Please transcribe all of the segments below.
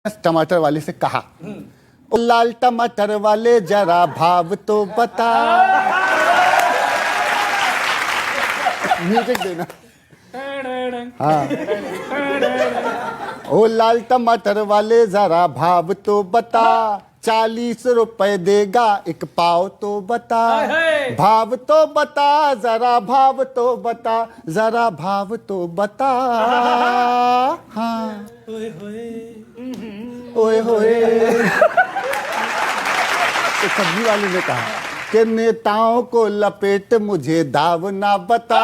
टमाटर वाले से कहा, ओ लाल टमाटर वाले जरा भाव तो बता। म्यूजिक देना। हाँ, ओ लाल टमाटर वाले जरा भाव तो बता, 40 रुपए देगा एक पाव तो बता। भाव तो बता, जरा भाव तो बता, जरा भाव तो बता। हाँ, ओए होए। तो सब्जी वाले ने कहा कि नेताओं को लपेट मुझे दाव ना बता,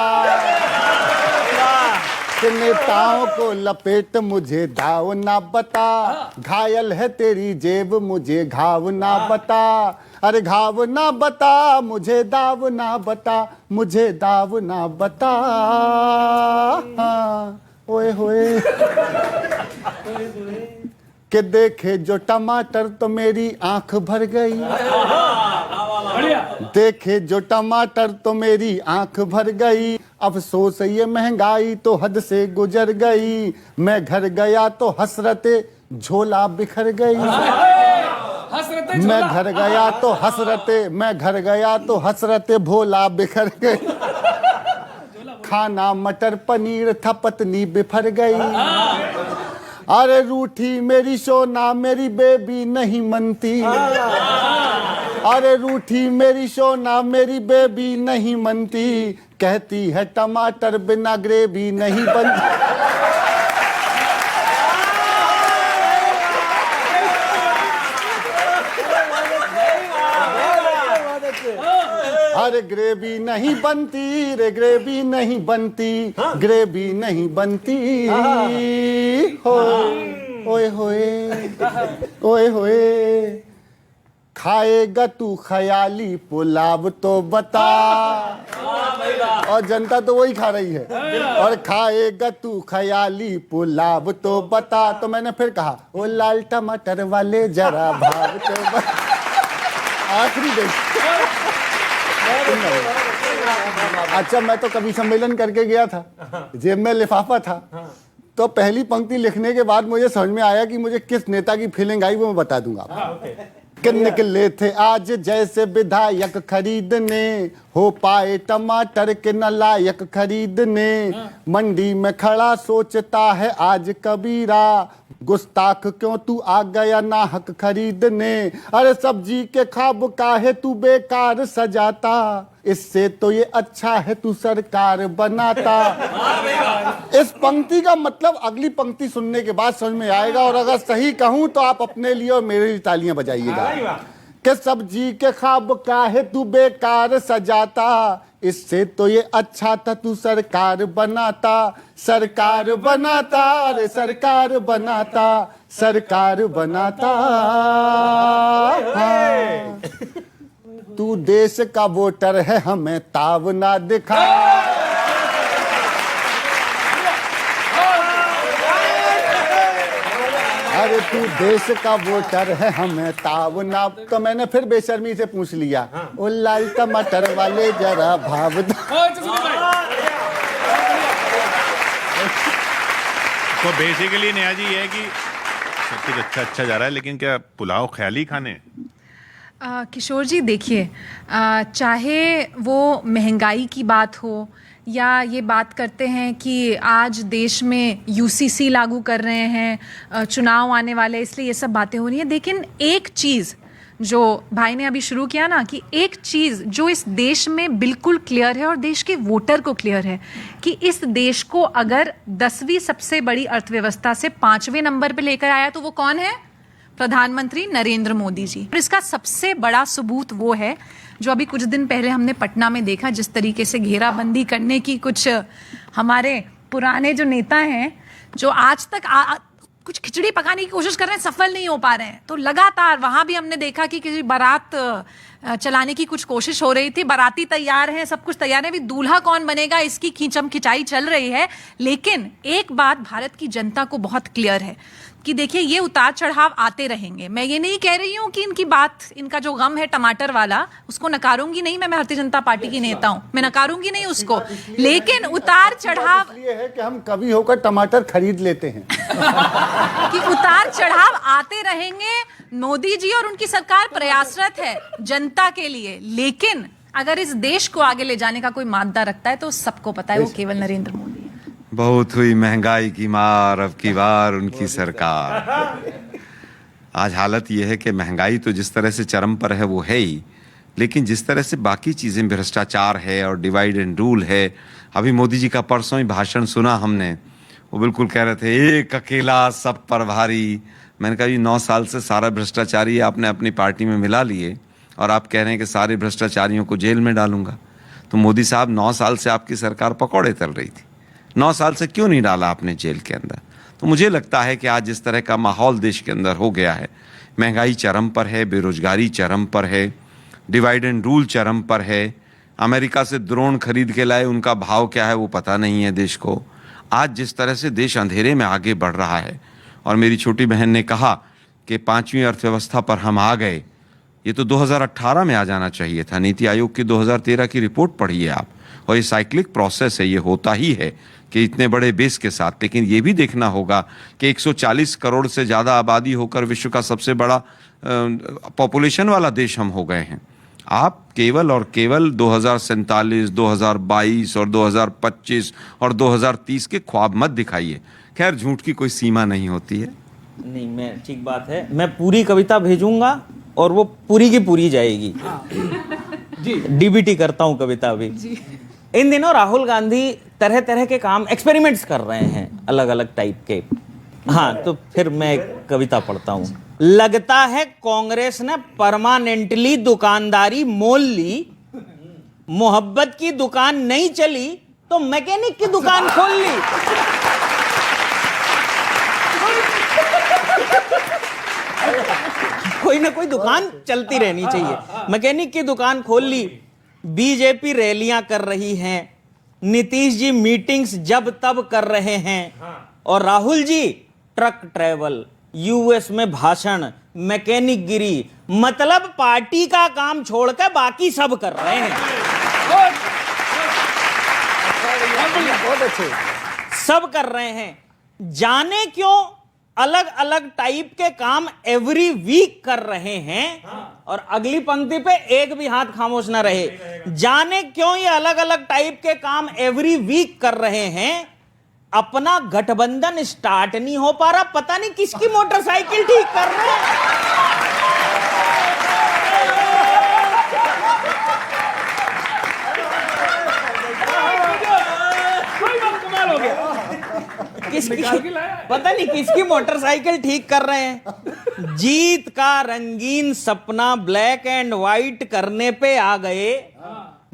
कि नेताओं को लपेट मुझे दाव ना बता। घायल है तेरी जेब मुझे घाव ना बता, अरे घाव ना बता, मुझे दाव ना बता, मुझे दाव ना बता। ओए होए। कि देखे जो टमाटर तो मेरी आंख भर गई, देखे जो टमाटर तो मेरी आंख भर गई। अफसोस ये महंगाई तो हद से गुजर गई, मैं घर गया तो हसरते झोला बिखर गई। मैं घर गया तो हसरते, मैं घर गया तो हसरते भोला बिखर गई। खाना मटर पनीर था पत्नी बिफर गई। अरे रूठी मेरी सोना मेरी बेबी नहीं मनती, अरे रूठी मेरी सोना मेरी बेबी नहीं मनती। कहती है टमाटर बिना ग्रेवी नहीं बनती। अरे ग्रेवी नहीं बनती रे, ग्रेवी नहीं बनती, ग्रेवी नहीं बनती। हो ओए होए, ओए होए। खाएगा तू ख्याली पुलाव तो बता, और जनता तो वही खा रही है। और खाएगा तू ख्याली पुलाव तो बता। तो मैंने फिर कहा, ओ लाल टमाटर वाले जरा भाव तो बता। आखिरी देख। अच्छा, मैं तो कवि सम्मेलन करके गया था, जेब में लिफाफा था, तो पहली पंक्ति लिखने के बाद मुझे समझ में आया कि मुझे किस नेता की फीलिंग आई, वो मैं बता दूंगा। कि निकले थे आज जैसे विधायक खरीदने, हो पाए टमाटर के नालायक खरीदने। मंडी में खड़ा सोचता है आज कबीरा, गुस्ताख क्यों तू आ गया नाहक खरीदने। अरे सब्जी के ख्वाब काहे तू बेकार सजाता, इससे तो ये अच्छा है तू सरकार बनाता। इस पंक्ति का मतलब अगली पंक्ति सुनने के बाद समझ में आएगा, और अगर सही कहूं तो आप अपने लिए और मेरे लिए तालियां बजाइएगा। कि सब्जी के ख्वाब काहे तू बेकार सजाता, इससे तो ये अच्छा था तू सरकार बनाता। सरकार बनाता रे, सरकार बनाता, सरकार बनाता। हाँ। तू देश का वोटर है हमें ताव ना दिखा। अरे तू देश का वोटर है हमें ताव ना। तो मैंने फिर बेशर्मी से पूछ लिया, ओ लाल टमाटर वाले जरा भाव दो। तो बेसिकली नेहा जी ये है कि सब कुछ अच्छा जा रहा है, लेकिन क्या पुलाव ख्याली खाने? किशोर जी देखिए, चाहे वो महंगाई की बात हो या ये बात करते हैं कि आज देश में यूसीसी लागू कर रहे हैं, चुनाव आने वाले, इसलिए ये सब बातें हो रही हैं। लेकिन एक चीज़ जो भाई ने अभी शुरू किया ना, कि एक चीज़ जो इस देश में बिल्कुल क्लियर है और देश के वोटर को क्लियर है कि इस देश को अगर 10वीं सबसे बड़ी अर्थव्यवस्था से 5वें नंबर पे लेकर आया तो वो कौन है? प्रधानमंत्री नरेंद्र मोदी जी। और इसका सबसे बड़ा सबूत वो है जो अभी कुछ दिन पहले हमने पटना में देखा, जिस तरीके से घेराबंदी करने की कुछ हमारे पुराने जो नेता हैं, जो आज तक कुछ खिचड़ी पकाने की कोशिश कर रहे हैं, सफल नहीं हो पा रहे हैं। तो लगातार वहां भी हमने देखा कि किसी बारात चलाने की कुछ कोशिश हो रही थी। बाराती तैयार हैं, सब कुछ तैयार है, अभी दूल्हा कौन बनेगा इसकी खींचम खिंचाई चल रही है। लेकिन एक बात भारत की जनता को बहुत क्लियर है कि देखिए ये उतार चढ़ाव आते रहेंगे। मैं ये नहीं कह रही हूँ कि इनकी बात, इनका जो गम है टमाटर वाला, उसको नकारूंगी नहीं। मैं भारतीय जनता पार्टी की नेता हूँ, मैं नकारूंगी नहीं उसको, लेकिन उतार चढ़ाव ये है कि हम कवि होकर टमाटर खरीद लेते हैं कि उतार चढ़ाव आते रहेंगे। मोदी जी और उनकी सरकार प्रयासरत है जनता के लिए, लेकिन अगर इस देश को आगे ले जाने का कोई मादा रखता है तो सबको पता है वो केवल नरेंद्र मोदी है। बहुत हुई महंगाई की मार, अब की बार उनकी सरकार। आज हालत यह है कि महंगाई तो जिस तरह से चरम पर है वो है ही, लेकिन जिस तरह से बाकी चीज़ें, भ्रष्टाचार है और डिवाइड एंड रूल है। अभी मोदी जी का परसों ही भाषण सुना हमने, वो बिल्कुल कह रहे थे एक अकेला सब पर भारी। मैंने कहा, ये 9 साल से सारा भ्रष्टाचारी आपने अपनी पार्टी में मिला लिए और आप कह रहे हैं कि सारे भ्रष्टाचारियों को जेल में डालूंगा। तो मोदी साहब, 9 साल से आपकी सरकार पकौड़े तल रही थी, 9 साल से क्यों नहीं डाला आपने जेल के अंदर? तो मुझे लगता है कि आज जिस तरह का माहौल देश के अंदर हो गया है, महंगाई चरम पर है, बेरोजगारी चरम पर है, डिवाइड एंड रूल चरम पर है, अमेरिका से ड्रोन खरीद के लाए, उनका भाव क्या है वो पता नहीं है देश को। आज जिस तरह से देश अंधेरे में आगे बढ़ रहा है, और मेरी छोटी बहन ने कहा कि 5वीं अर्थव्यवस्था पर हम आ गए, ये तो 2018 में आ जाना चाहिए था। नीति आयोग की 2013 की रिपोर्ट पढ़िए आप, और ये साइक्लिक प्रोसेस है, ये होता ही है कि इतने बड़े बेस के साथ। लेकिन ये भी देखना होगा कि 140 करोड़ से ज़्यादा आबादी होकर विश्व का सबसे बड़ा पॉपुलेशन वाला देश हम हो गए हैं। आप केवल और केवल 2047, 2022 और 2025 और 2030 के ख्वाब मत दिखाइए। खैर, झूठ की कोई सीमा नहीं होती है। नहीं, मैं ठीक बात है, मैं पूरी कविता भेजूंगा और वो पूरी की पूरी जाएगी। डीबीटी करता हूँ कविता भी। इन दिनों राहुल गांधी तरह तरह के काम, एक्सपेरिमेंट्स कर रहे हैं अलग अलग टाइप के। हाँ, तो फिर मैं एक कविता पढ़ता हूँ। लगता है कांग्रेस ने परमानेंटली दुकानदारी मोल ली, मोहब्बत की दुकान नहीं चली तो मैकेनिक की दुकान खोल ली। कोई ना कोई दुकान चलती रहनी चाहिए। मैकेनिक की दुकान खोल ली। बीजेपी रैलियां कर रही हैं, नीतीश जी मीटिंग्स जब तब कर रहे हैं, और Rahul ji truck travel, US में भाषण, मैकेनिक गिरी। मतलब पार्टी का काम छोड़कर बाकी सब कर रहे हैं। बहुत अच्छे। सब कर रहे हैं। जाने क्यों अलग अलग टाइप के काम एवरी वीक कर रहे हैं। और अगली पंक्ति पे एक भी हाथ खामोश ना रहे। जाने क्यों ये अलग अलग टाइप के काम एवरी वीक कर रहे हैं। अपना गठबंधन स्टार्ट नहीं हो पा रहा, पता नहीं किसकी मोटरसाइकिल ठीक कर रहे हैं। पता नहीं किसकी मोटरसाइकिल ठीक कर रहे हैं। जीत का रंगीन सपना ब्लैक एंड व्हाइट करने पे आ गए।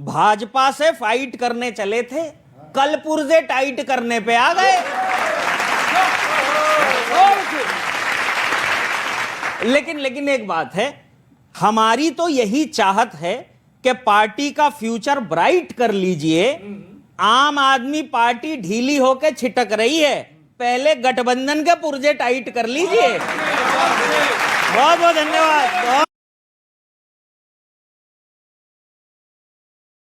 भाजपा से फाइट करने चले थे, कल पुर्जे टाइट करने पे आ गए। लेकिन एक बात है, हमारी तो यही चाहत है कि पार्टी का फ्यूचर ब्राइट कर लीजिए। आम आदमी पार्टी ढीली होकर छिटक रही है, पहले गठबंधन के पुर्जे टाइट कर लीजिए। बहुत बहुत धन्यवाद।